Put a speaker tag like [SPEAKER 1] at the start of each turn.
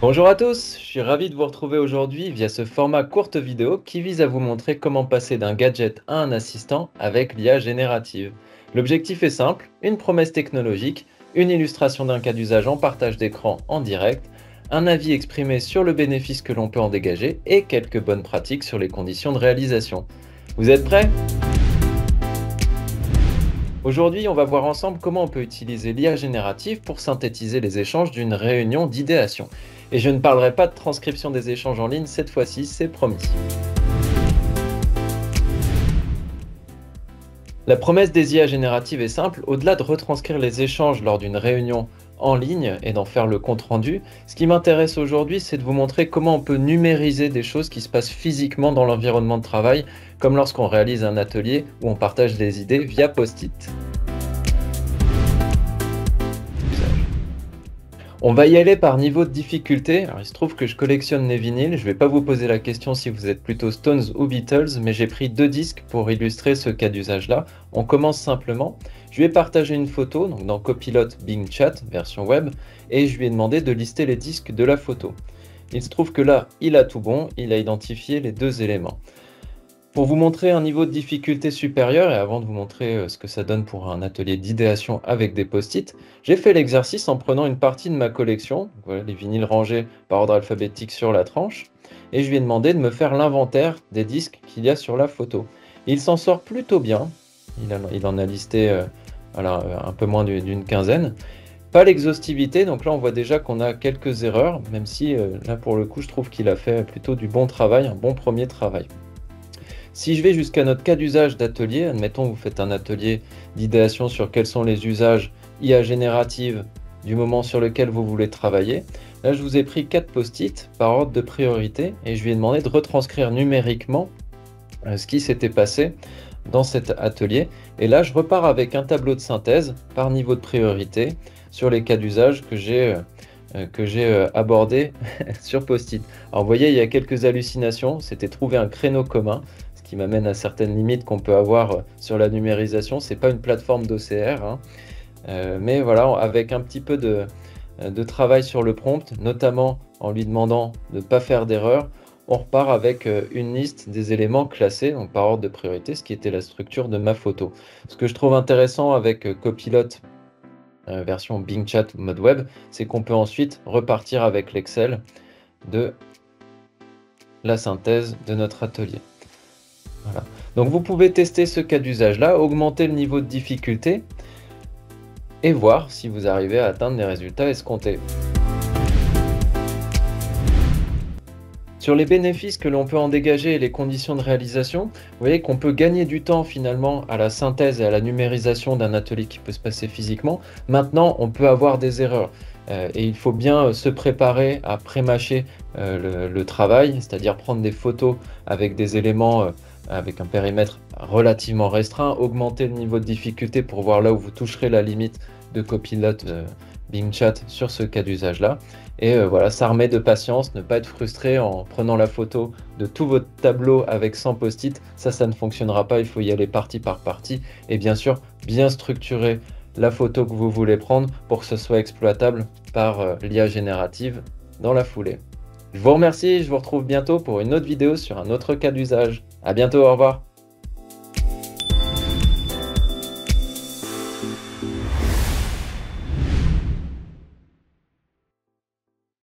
[SPEAKER 1] Bonjour à tous, je suis ravi de vous retrouver aujourd'hui via ce format courte vidéo qui vise à vous montrer comment passer d'un gadget à un assistant avec l'IA générative. L'objectif est simple, une promesse technologique, une illustration d'un cas d'usage en partage d'écran en direct, un avis exprimé sur le bénéfice que l'on peut en dégager et quelques bonnes pratiques sur les conditions de réalisation. Vous êtes prêts? Aujourd'hui, on va voir ensemble comment on peut utiliser l'IA générative pour synthétiser les échanges d'une réunion d'idéation. Et je ne parlerai pas de transcription des échanges en ligne cette fois-ci, c'est promis. La promesse des IA génératives est simple, au-delà de retranscrire les échanges lors d'une réunion en ligne et d'en faire le compte-rendu, ce qui m'intéresse aujourd'hui, c'est de vous montrer comment on peut numériser des choses qui se passent physiquement dans l'environnement de travail, comme lorsqu'on réalise un atelier où on partage des idées via post-it. On va y aller par niveau de difficulté. Alors, il se trouve que je collectionne les vinyles. Je ne vais pas vous poser la question si vous êtes plutôt Stones ou Beatles, mais j'ai pris deux disques pour illustrer ce cas d'usage-là. On commence simplement. Je lui ai partagé une photo donc dans Copilot Bing Chat, version web, et je lui ai demandé de lister les disques de la photo. Il se trouve que là, il a tout bon, il a identifié les deux éléments. Pour vous montrer un niveau de difficulté supérieur, et avant de vous montrer ce que ça donne pour un atelier d'idéation avec des post-it, j'ai fait l'exercice en prenant une partie de ma collection, donc voilà, les vinyles rangés par ordre alphabétique sur la tranche, et je lui ai demandé de me faire l'inventaire des disques qu'il y a sur la photo. Il s'en sort plutôt bien, il en a listé voilà, un peu moins d'une quinzaine. Pas l'exhaustivité, donc là on voit déjà qu'on a quelques erreurs, même si là pour le coup je trouve qu'il a fait plutôt du bon travail, un bon premier travail. Si je vais jusqu'à notre cas d'usage d'atelier, admettons que vous faites un atelier d'idéation sur quels sont les usages IA générative du moment sur lequel vous voulez travailler, là je vous ai pris 4 post-it par ordre de priorité et je lui ai demandé de retranscrire numériquement ce qui s'était passé dans cet atelier. Et là je repars avec un tableau de synthèse par niveau de priorité sur les cas d'usage que j'ai abordé sur post-it. Alors vous voyez, il y a quelques hallucinations, c'était trouver un créneau commun, ce qui m'amène à certaines limites qu'on peut avoir sur la numérisation. C'est pas une plateforme d'OCR, hein. Mais voilà, avec un petit peu de travail sur le prompt, notamment en lui demandant de ne pas faire d'erreur, on repart avec une liste des éléments classés, donc par ordre de priorité, ce qui était la structure de ma photo. Ce que je trouve intéressant avec Copilot version Bing Chat mode web, c'est qu'on peut ensuite repartir avec l'Excel de la synthèse de notre atelier. Voilà. Donc vous pouvez tester ce cas d'usage-là, augmenter le niveau de difficulté et voir si vous arrivez à atteindre les résultats escomptés. Sur les bénéfices que l'on peut en dégager et les conditions de réalisation, vous voyez qu'on peut gagner du temps finalement à la synthèse et à la numérisation d'un atelier qui peut se passer physiquement. Maintenant, on peut avoir des erreurs et il faut bien se préparer à pré-mâcher le travail, c'est-à-dire prendre des photos avec des éléments avec un périmètre relativement restreint, augmenter le niveau de difficulté pour voir là où vous toucherez la limite de Copilot Bing Chat sur ce cas d'usage-là. Et voilà, s'armer de patience, ne pas être frustré en prenant la photo de tout votre tableau avec 100 post-it. Ça ne fonctionnera pas, il faut y aller partie par partie. Et bien sûr, bien structurer la photo que vous voulez prendre pour que ce soit exploitable par l'IA générative dans la foulée. Je vous remercie, je vous retrouve bientôt pour une autre vidéo sur un autre cas d'usage. À bientôt, au revoir.